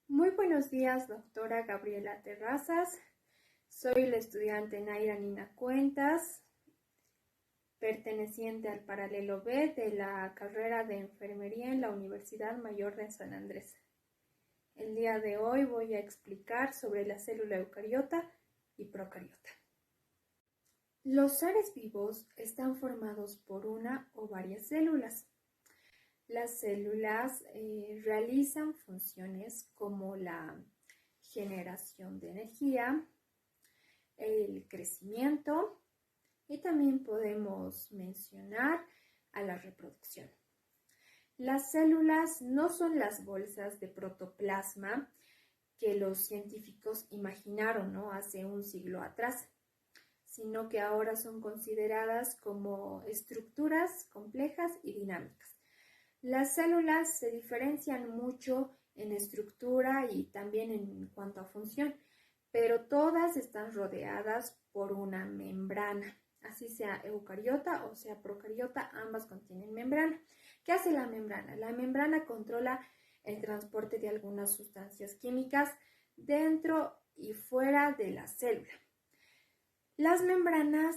Muy buenos días, doctora Gabriela Terrazas. Soy la estudiante Naira Nina Cuentas, perteneciente al paralelo B de la carrera de enfermería en la Universidad Mayor de San Andrés. El día de hoy voy a explicar sobre la célula eucariota y procariota. Los seres vivos están formados por una o varias células. Las células realizan funciones como la generación de energía, el crecimiento y también podemos mencionar a la reproducción. Las células no son las bolsas de protoplasma que los científicos imaginaron, ¿no?, hace un siglo atrás, sino que ahora son consideradas como estructuras complejas y dinámicas. Las células se diferencian mucho en estructura y también en cuanto a función, pero todas están rodeadas por una membrana. Así sea eucariota o sea procariota, ambas contienen membrana. ¿Qué hace la membrana? La membrana controla el transporte de algunas sustancias químicas dentro y fuera de la célula. Las membranas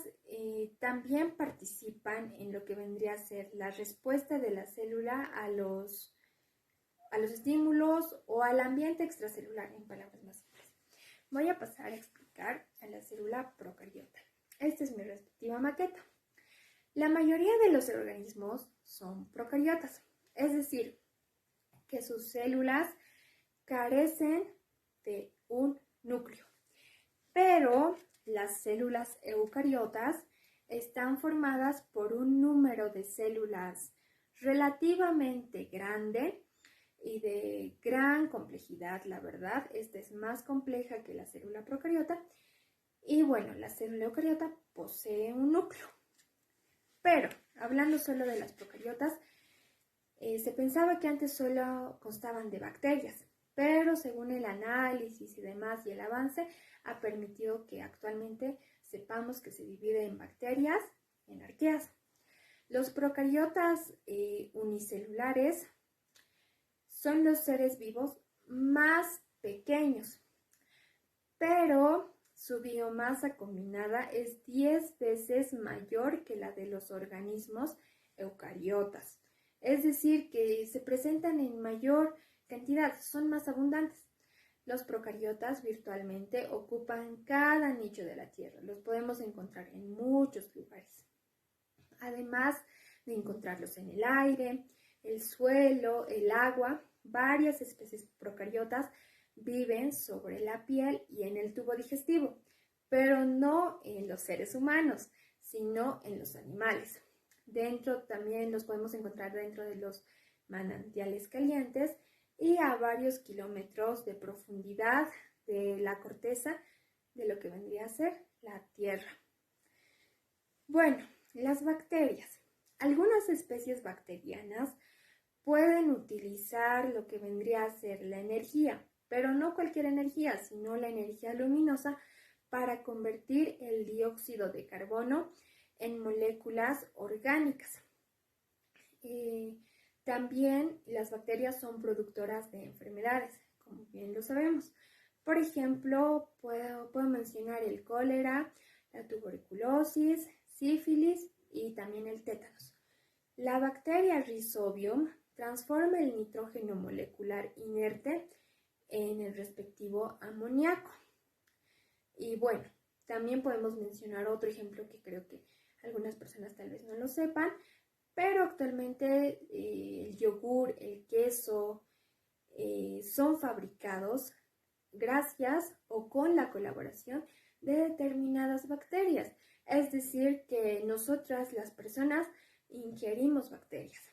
también participan en lo que vendría a ser la respuesta de la célula a los estímulos o al ambiente extracelular, en palabras más simples. Voy a pasar a explicar a la célula procariota. Esta es mi respectiva maqueta. La mayoría de los organismos son procariotas, es decir, que sus células carecen de un núcleo, pero las células eucariotas están formadas por un número de células relativamente grande y de gran complejidad, la verdad. Esta es más compleja que la célula procariota. Y bueno, la célula eucariota posee un núcleo. Pero, hablando solo de las procariotas, se pensaba que antes solo constaban de bacterias, pero según el análisis y demás y el avance, ha permitido que actualmente sepamos que se divide en bacterias y en arqueas. Los procariotas unicelulares son los seres vivos más pequeños, pero su biomasa combinada es 10 veces mayor que la de los organismos eucariotas. Es decir, que se presentan en mayor cantidad, son más abundantes. Los procariotas virtualmente ocupan cada nicho de la Tierra. Los podemos encontrar en muchos lugares. Además de encontrarlos en el aire, el suelo, el agua, varias especies procariotas viven sobre la piel y en el tubo digestivo, pero no en los seres humanos, sino en los animales. También los podemos encontrar dentro de los manantiales calientes y a varios kilómetros de profundidad de la corteza de lo que vendría a ser la Tierra. Bueno, las bacterias. Algunas especies bacterianas pueden utilizar lo que vendría a ser la energía, pero no cualquier energía, sino la energía luminosa para convertir el dióxido de carbono en moléculas orgánicas. También las bacterias son productoras de enfermedades, como bien lo sabemos. Por ejemplo, puedo mencionar el cólera, la tuberculosis, sífilis y también el tétanos. La bacteria Rhizobium transforma el nitrógeno molecular inerte en el respectivo amoníaco. Y bueno, también podemos mencionar otro ejemplo que creo que algunas personas tal vez no lo sepan, pero actualmente el yogur, el queso, son fabricados gracias o con la colaboración de determinadas bacterias. Es decir, que nosotras, las personas, ingerimos bacterias.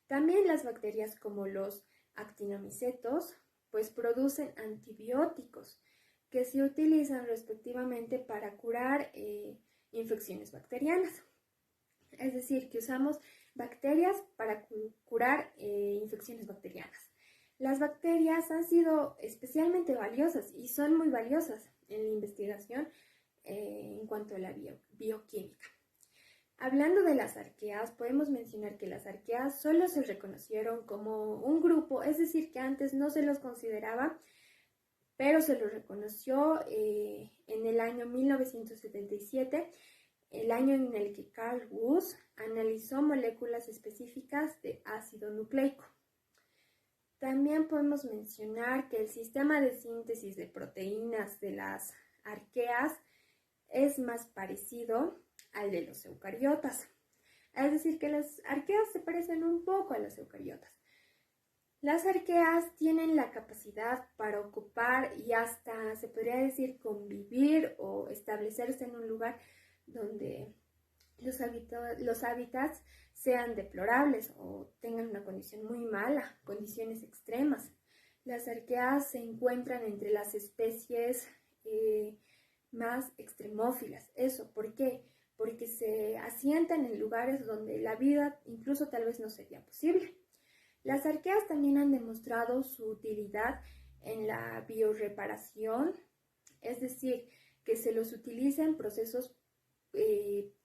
También las bacterias como los actinomicetos, pues producen antibióticos que se utilizan respectivamente para curar infecciones bacterianas. Es decir, que usamos bacterias para curar infecciones bacterianas. Las bacterias han sido especialmente valiosas y son muy valiosas en la investigación en cuanto a la bioquímica. Hablando de las arqueas, podemos mencionar que las arqueas solo se reconocieron como un grupo, es decir, que antes no se los consideraba, pero se los reconoció en el año 1977, el año en el que Carl Woese analizó moléculas específicas de ácido nucleico. También podemos mencionar que el sistema de síntesis de proteínas de las arqueas es más parecido al de los eucariotas. Es decir, que las arqueas se parecen un poco a las eucariotas. Las arqueas tienen la capacidad para ocupar y hasta, se podría decir, convivir o establecerse en un lugar donde los hábitats sean deplorables o tengan una condición muy mala, condiciones extremas. Las arqueas se encuentran entre las especies más extremófilas. ¿Eso por qué? Porque se asientan en lugares donde la vida incluso tal vez no sería posible. Las arqueas también han demostrado su utilidad en la bioreparación, es decir, que se los utiliza en procesos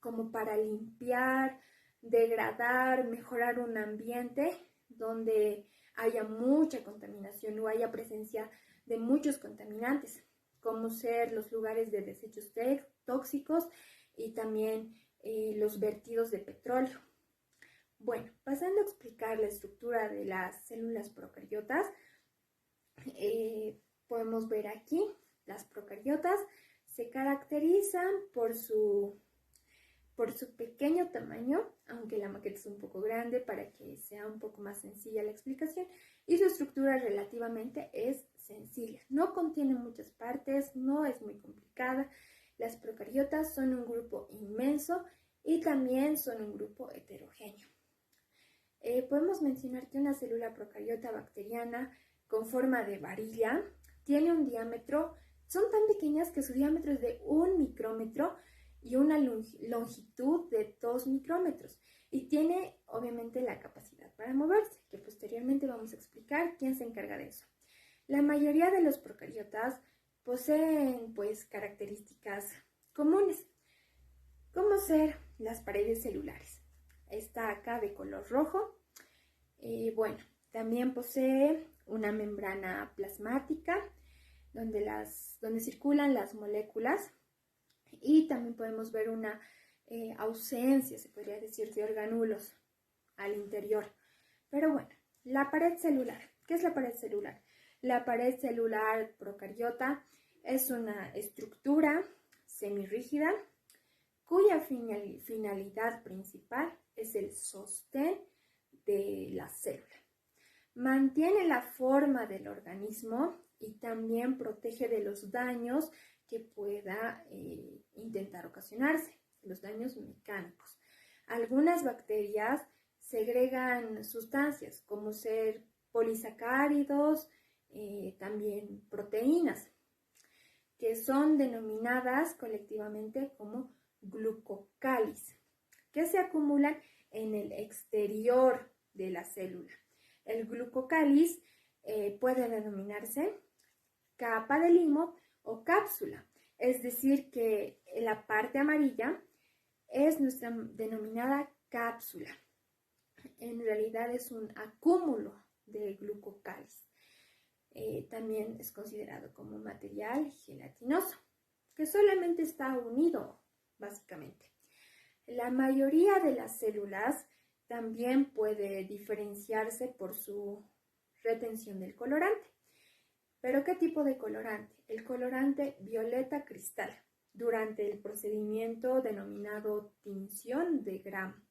como para limpiar, degradar, mejorar un ambiente donde haya mucha contaminación o haya presencia de muchos contaminantes, como ser los lugares de desechos tóxicos y también los vertidos de petróleo. Bueno, pasando a explicar la estructura de las células procariotas, podemos ver aquí las procariotas se caracterizan por su pequeño tamaño, aunque la maqueta es un poco grande para que sea un poco más sencilla la explicación, y su estructura relativamente es sencilla. No contiene muchas partes, no es muy complicada. Las procariotas son un grupo inmenso y también son un grupo heterogéneo. Podemos mencionar que una célula procariota bacteriana con forma de varilla tiene un diámetro, son tan pequeñas que su diámetro es de 1 micrómetro y una longitud de 2 micrómetros. Y tiene obviamente la capacidad para moverse, que posteriormente vamos a explicar quién se encarga de eso. La mayoría de los procariotas poseen pues características comunes, como ser las paredes celulares. Está acá de color rojo. Bueno, también posee una membrana plasmática donde circulan las moléculas, y también podemos ver una ausencia, se podría decir, de organulos al interior. Pero bueno, la pared celular. ¿Qué es la pared celular? La pared celular procariota es una estructura semirrígida cuya finalidad principal es el sostén de la célula. Mantiene la forma del organismo y también protege de los daños que pueda intentar ocasionarse, los daños mecánicos. Algunas bacterias segregan sustancias como ser polisacáridos, también proteínas, que son denominadas colectivamente como glucocáliz, que se acumulan en el exterior de la célula. El glucocáliz puede denominarse capa de limo o cápsula, es decir, que la parte amarilla es nuestra denominada cápsula. En realidad es un acúmulo de glucocáliz. También es considerado como material gelatinoso, que solamente está unido, básicamente. La mayoría de las células también puede diferenciarse por su retención del colorante. ¿Pero qué tipo de colorante? El colorante violeta cristal, durante el procedimiento denominado tinción de Gram.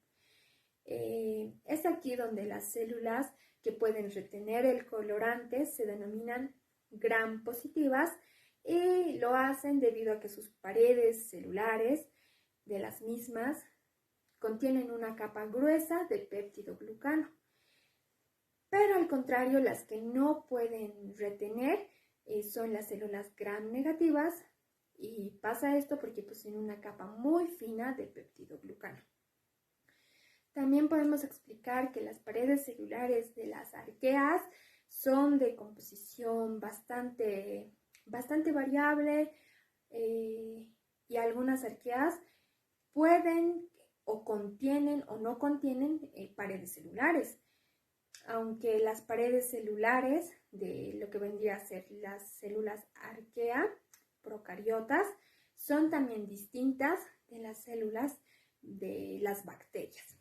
Es aquí donde las células que pueden retener el colorante se denominan Gram positivas, y lo hacen debido a que sus paredes celulares de las mismas contienen una capa gruesa de péptidoglucano. Pero al contrario, las que no pueden retener son las células Gram negativas, y pasa esto porque poseen una capa muy fina de péptidoglucano. También podemos explicar que las paredes celulares de las arqueas son de composición bastante variable, y algunas arqueas pueden o contienen o no contienen paredes celulares. Aunque las paredes celulares de lo que vendría a ser las células arquea, procariotas, son también distintas de las células de las bacterias.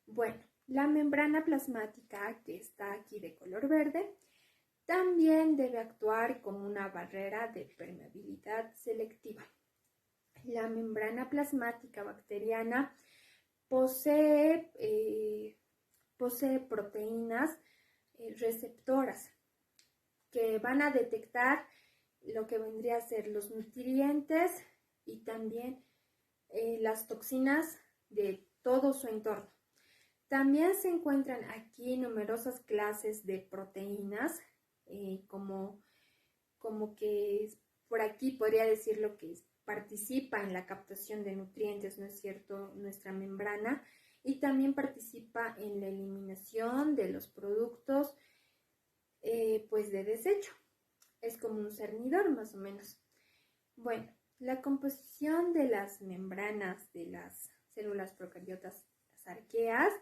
Bueno, la membrana plasmática, que está aquí de color verde, también debe actuar como una barrera de permeabilidad selectiva. La membrana plasmática bacteriana posee proteínas receptoras que van a detectar lo que vendría a ser los nutrientes y también las toxinas de todo su entorno. También se encuentran aquí numerosas clases de proteínas, como que por aquí podría decirlo que participa en la captación de nutrientes, ¿no es cierto?, nuestra membrana, y también participa en la eliminación de los productos pues de desecho. Es como un cernidor más o menos. Bueno, la composición de las membranas de las células procariotas, las arqueas,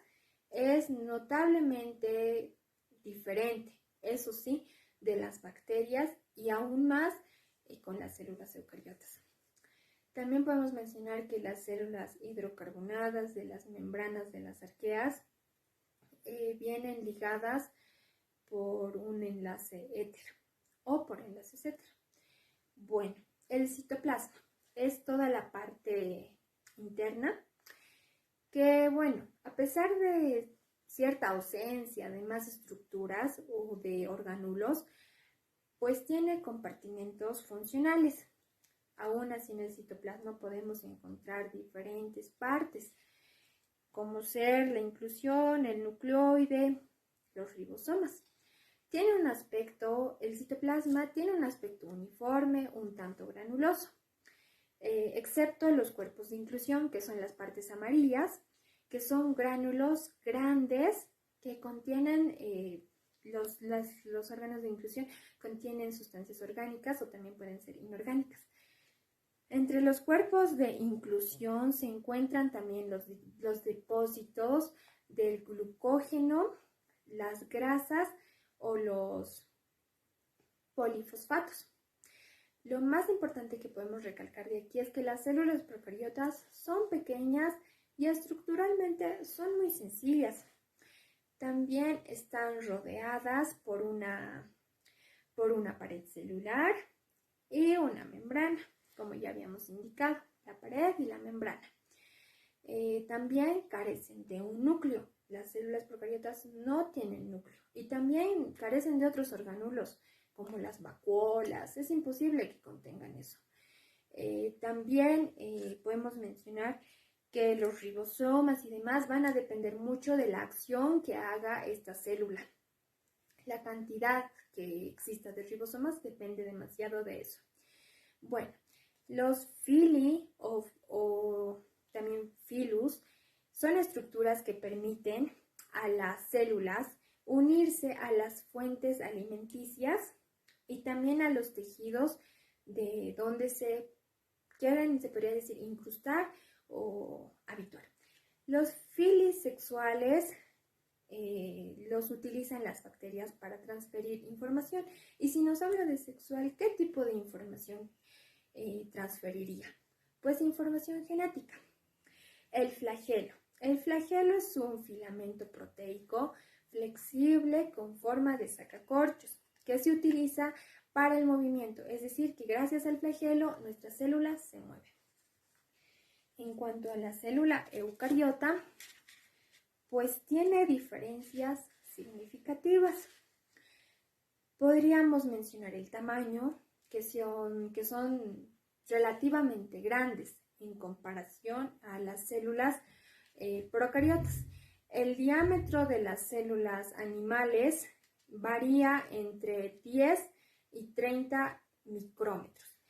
es notablemente diferente, eso sí, de las bacterias y aún más con las células eucariotas. También podemos mencionar que las células hidrocarbonadas de las membranas de las arqueas vienen ligadas por un enlace éter o por enlaces éter. Bueno, el citoplasma es toda la parte interna que, bueno, a pesar de cierta ausencia de más estructuras o de orgánulos, pues tiene compartimentos funcionales. Aún así, en el citoplasma podemos encontrar diferentes partes, como ser la inclusión, el nucleoide, los ribosomas. El citoplasma tiene un aspecto uniforme, un tanto granuloso, excepto los cuerpos de inclusión, que son las partes amarillas, que son gránulos grandes que contienen, los órganos de inclusión contienen sustancias orgánicas o también pueden ser inorgánicas. Entre los cuerpos de inclusión se encuentran también los depósitos del glucógeno, las grasas o los polifosfatos. Lo más importante que podemos recalcar de aquí es que las células procariotas son pequeñas y estructuralmente son muy sencillas. También están rodeadas por una pared celular y una membrana, como ya habíamos indicado, la pared y la membrana. También carecen de un núcleo. Las células procariotas no tienen núcleo y también carecen de otros orgánulos como las vacuolas. Es imposible que contengan eso. También podemos mencionar que los ribosomas y demás van a depender mucho de la acción que haga esta célula. La cantidad que exista de ribosomas depende demasiado de eso. Bueno, los fili o también filus son estructuras que permiten a las células unirse a las fuentes alimenticias y también a los tejidos de donde se quieren, se podría decir, incrustar o habituar. Los filis sexuales los utilizan las bacterias para transferir información. Y si nos habla de sexual, ¿qué tipo de información transferiría? Pues información genética. El flagelo. El flagelo es un filamento proteico flexible con forma de sacacorchos que se utiliza para el movimiento, es decir, que gracias al flagelo nuestras células se mueven. En cuanto a la célula eucariota, pues tiene diferencias significativas. Podríamos mencionar el tamaño, que son relativamente grandes en comparación a las células procariotas. El diámetro de las células animales varía entre 10 y 30 micrómetros.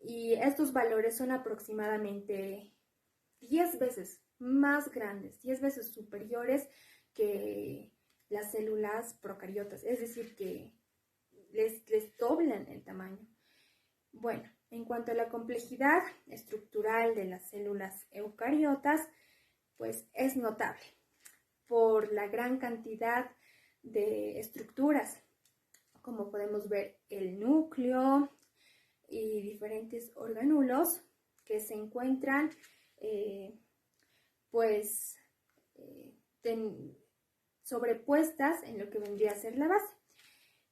Y estos valores son aproximadamente 10 veces más grandes, 10 veces superiores que las células procariotas, es decir, que les doblan el tamaño. Bueno, En cuanto a la complejidad estructural de las células eucariotas, pues es notable por la gran cantidad de estructuras, como podemos ver el núcleo y diferentes orgánulos que se encuentran sobrepuestas en lo que vendría a ser la base.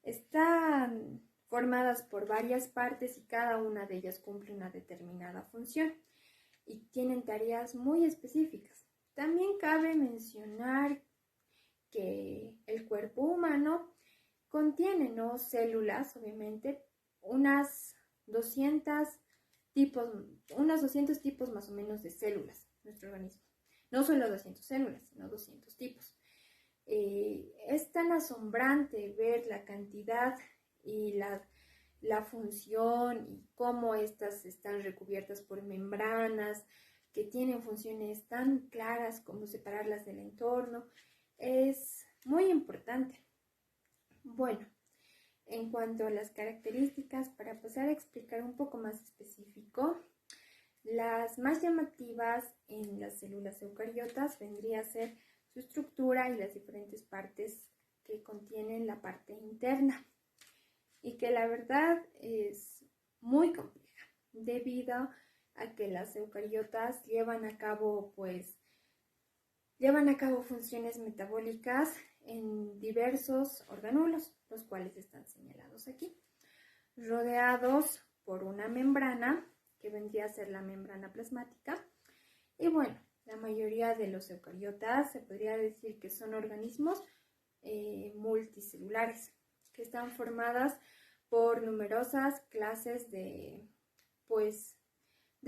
Están formadas por varias partes y cada una de ellas cumple una determinada función y tienen tareas muy específicas. También cabe mencionar que el cuerpo humano contiene, ¿no?, células, obviamente, unos 200 tipos más o menos de células en nuestro organismo. No solo 200 células, sino 200 tipos. Es tan asombrante ver la cantidad y la función y cómo estas están recubiertas por membranas que tienen funciones tan claras como separarlas del entorno. Es muy importante. Bueno, en cuanto a las características, para pasar a explicar un poco más específico, las más llamativas en las células eucariotas vendría a ser su estructura y las diferentes partes que contienen la parte interna, y que la verdad es muy compleja debido a que las eucariotas llevan a cabo funciones metabólicas en diversos orgánulos, los cuales están señalados aquí, rodeados por una membrana que vendría a ser la membrana plasmática. Y bueno, la mayoría de los eucariotas se podría decir que son organismos multicelulares, que están formadas por numerosas clases de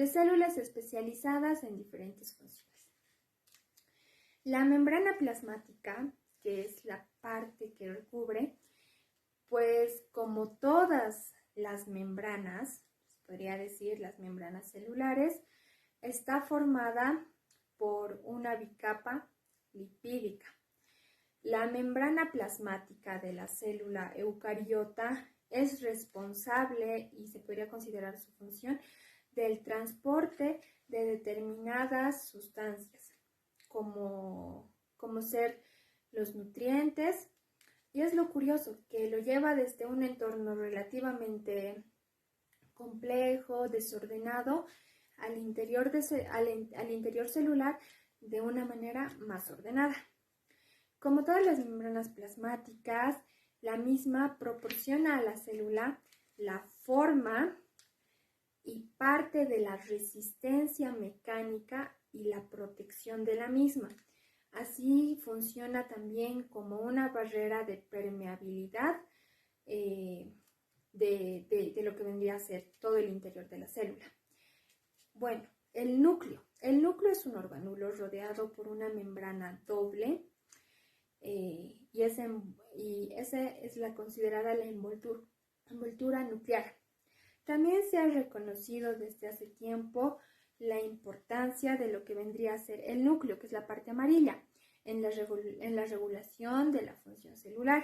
células especializadas en diferentes funciones. La membrana plasmática, que es la parte que recubre, pues como todas las membranas, podría decir las membranas celulares, está formada por una bicapa lipídica. La membrana plasmática de la célula eucariota es responsable, y se podría considerar su función, del transporte de determinadas sustancias, como ser los nutrientes, y es lo curioso que lo lleva desde un entorno relativamente complejo, desordenado, al interior celular de una manera más ordenada. Como todas las membranas plasmáticas, la misma proporciona a la célula la forma y parte de la resistencia mecánica y la protección de la misma. Así funciona también como una barrera de permeabilidad de lo que vendría a ser todo el interior de la célula. Bueno, el núcleo. El núcleo es un orgánulo rodeado por una membrana doble y esa es la considerada la envoltura nuclear. También se ha reconocido desde hace tiempo la importancia de lo que vendría a ser el núcleo, que es la parte amarilla, en la regulación de la función celular.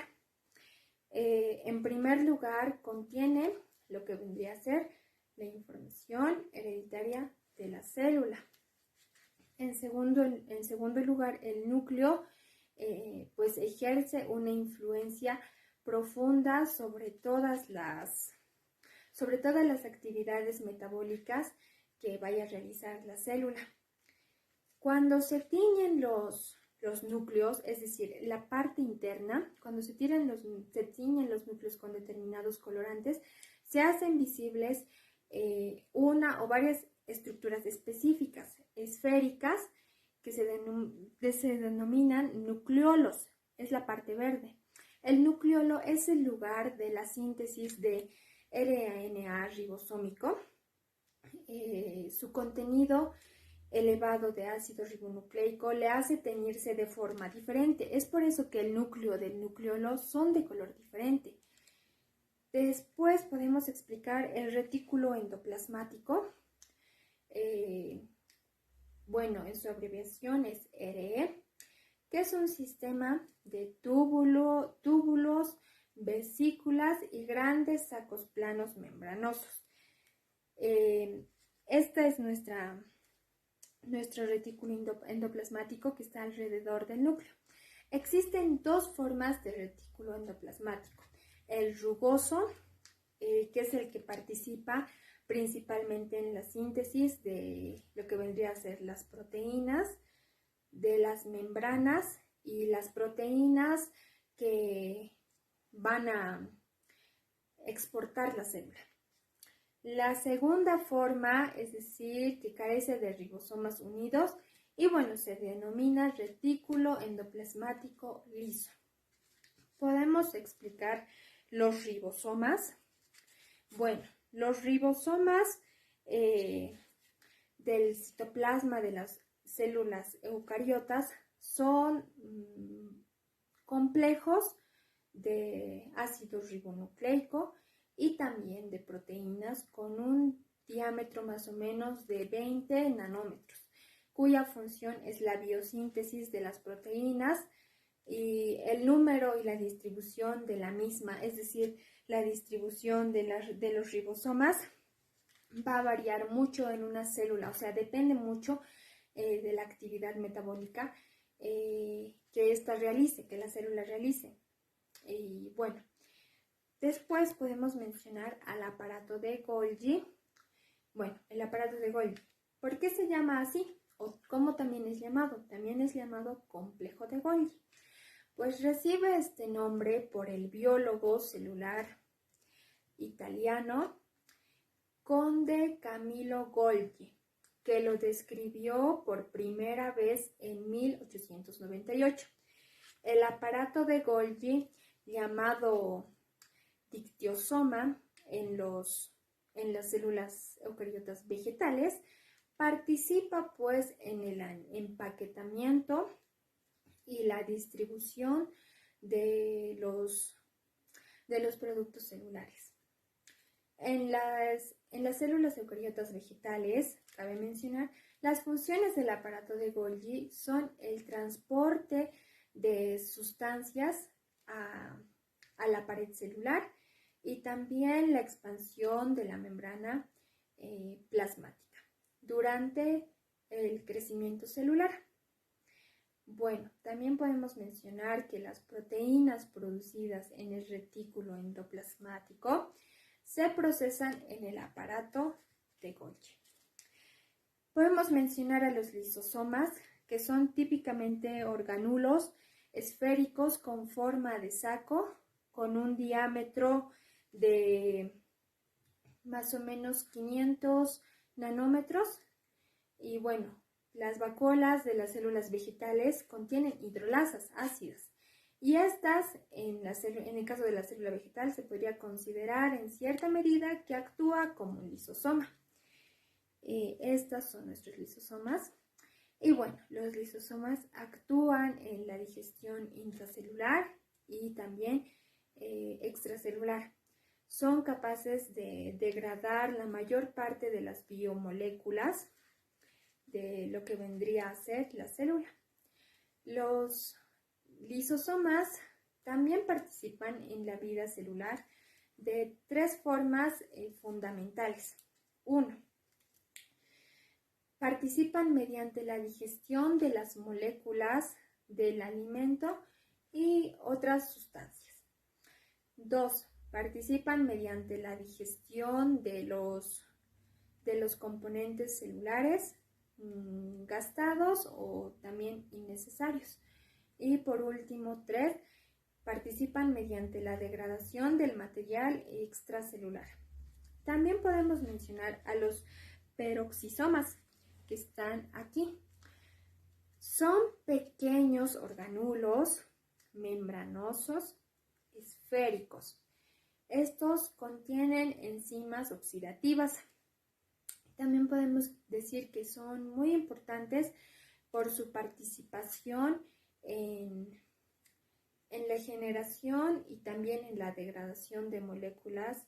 En primer lugar, contiene lo que vendría a ser la información hereditaria de la célula. En segundo lugar, el núcleo pues ejerce una influencia profunda sobre todas las actividades metabólicas que vaya a realizar la célula. Cuando se tiñen los núcleos, es decir, la parte interna, cuando se tiñen los núcleos con determinados colorantes, se hacen visibles una o varias estructuras específicas, esféricas, que se denominan nucleolos, es la parte verde. El nucleolo es el lugar de la síntesis de RNA ribosómico. Su contenido elevado de ácido ribonucleico le hace teñirse de forma diferente. Es por eso que el núcleo del nucleolo son de color diferente. Después podemos explicar el retículo endoplasmático. En su abreviación es RE, que es un sistema de túbulos, vesículas y grandes sacos planos membranosos. Esta es nuestro retículo endoplasmático que está alrededor del núcleo. Existen dos formas de retículo endoplasmático. El rugoso, que es el que participa principalmente en la síntesis de lo que vendría a ser las proteínas, de las membranas y las proteínas que van a exportar la célula. La segunda forma, es decir, que carece de ribosomas unidos y bueno, se denomina retículo endoplasmático liso. Podemos explicar los ribosomas. Bueno, los ribosomas del citoplasma de las células eucariotas son complejos de ácido ribonucleico y también de proteínas con un diámetro más o menos de 20 nanómetros, cuya función es la biosíntesis de las proteínas y el número y la distribución de la misma, es decir, la distribución de los ribosomas va a variar mucho en una célula, o sea, depende mucho de la actividad metabólica que ésta realice, que la célula realice. Y bueno, después podemos mencionar al aparato de Golgi. Bueno, el aparato de Golgi. ¿Por qué se llama así? ¿O cómo también es llamado? También es llamado complejo de Golgi. Pues recibe este nombre por el biólogo celular italiano Conde Camillo Golgi, que lo describió por primera vez en 1898. El aparato de Golgi, llamado dictiosoma en las células eucariotas vegetales, participa pues en el empaquetamiento y la distribución de los productos celulares. En las células eucariotas vegetales, cabe mencionar, las funciones del aparato de Golgi son el transporte de sustancias a la pared celular y también la expansión de la membrana plasmática durante el crecimiento celular. Bueno, también podemos mencionar que las proteínas producidas en el retículo endoplasmático se procesan en el aparato de Golgi. Podemos mencionar a los lisosomas, que son típicamente organulos esféricos con forma de saco, con un diámetro de más o menos 500 nanómetros. Y bueno, las vacuolas de las células vegetales contienen hidrolasas ácidas. Y estas, en el caso de la célula vegetal, se podría considerar en cierta medida que actúa como un lisosoma. Estas son nuestros lisosomas. Y bueno, los lisosomas actúan en la digestión intracelular y también extracelular. Son capaces de degradar la mayor parte de las biomoléculas de lo que vendría a ser la célula. Los lisosomas también participan en la vida celular de tres formas fundamentales. 1. Participan mediante la digestión de las moléculas del alimento y otras sustancias. 2. Participan mediante la digestión de los componentes celulares gastados o también innecesarios. Y por último, 3. Participan mediante la degradación del material extracelular. También podemos mencionar a los peroxisomas, que están aquí. Son pequeños organulos membranosos esféricos. Estos contienen enzimas oxidativas. También podemos decir que son muy importantes por su participación en la generación y también en la degradación de moléculas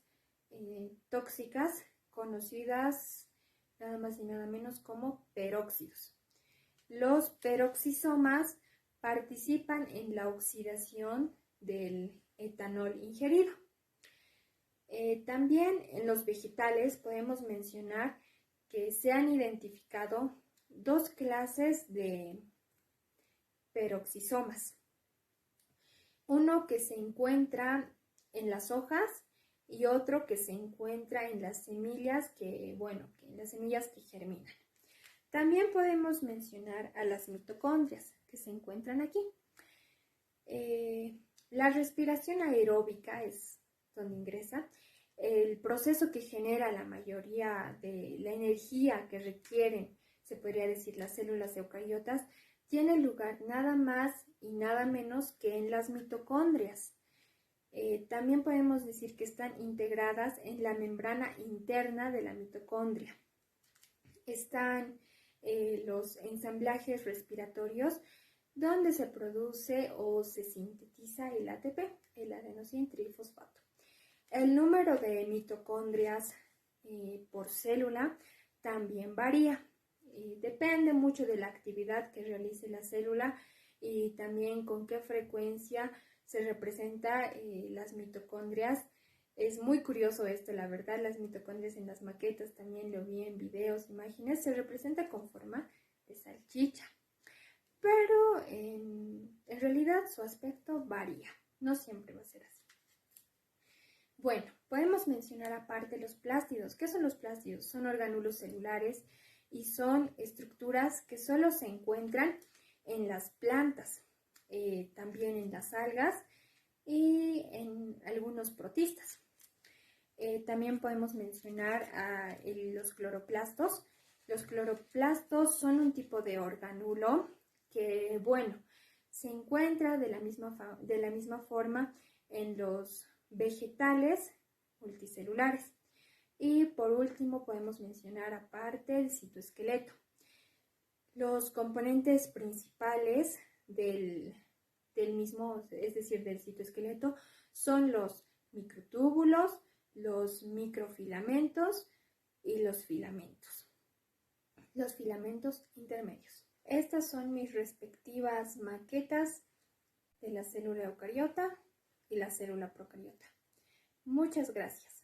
tóxicas conocidas nada más y nada menos como peróxidos. Los peroxisomas participan en la oxidación del etanol ingerido. También en los vegetales podemos mencionar que se han identificado dos clases de peroxisomas. Uno que se encuentra en las hojas y otro que se encuentra en las semillas en las semillas que germinan. También podemos mencionar a las mitocondrias que se encuentran aquí. La respiración aeróbica es donde ingresa. El proceso que genera la mayoría de la energía que requieren, se podría decir, las células eucariotas, tiene lugar nada más y nada menos que en las mitocondrias. También podemos decir que están integradas en la membrana interna de la mitocondria. Están los ensamblajes respiratorios, donde se produce o se sintetiza el ATP, el adenosín trifosfato. El número de mitocondrias por célula también varía. Depende mucho de la actividad que realice la célula y también con qué frecuencia se representa las mitocondrias. Es muy curioso esto, la verdad. Las mitocondrias en las maquetas, también lo vi en videos, imágenes, se representa con forma de salchicha. Pero en realidad su aspecto varía, no siempre va a ser así. Bueno, podemos mencionar aparte los plástidos. ¿Qué son los plástidos? Son orgánulos celulares y son estructuras que solo se encuentran en las plantas, también en las algas y en algunos protistas. También podemos mencionar a los cloroplastos. Los cloroplastos son un tipo de orgánulo que, se encuentra de la misma forma en los vegetales multicelulares. Y por último podemos mencionar aparte el citoesqueleto. Los componentes principales del mismo, es decir, del citoesqueleto, son los microtúbulos, los microfilamentos y los filamentos intermedios. Estas son mis respectivas maquetas de la célula eucariota y la célula procariota. Muchas gracias.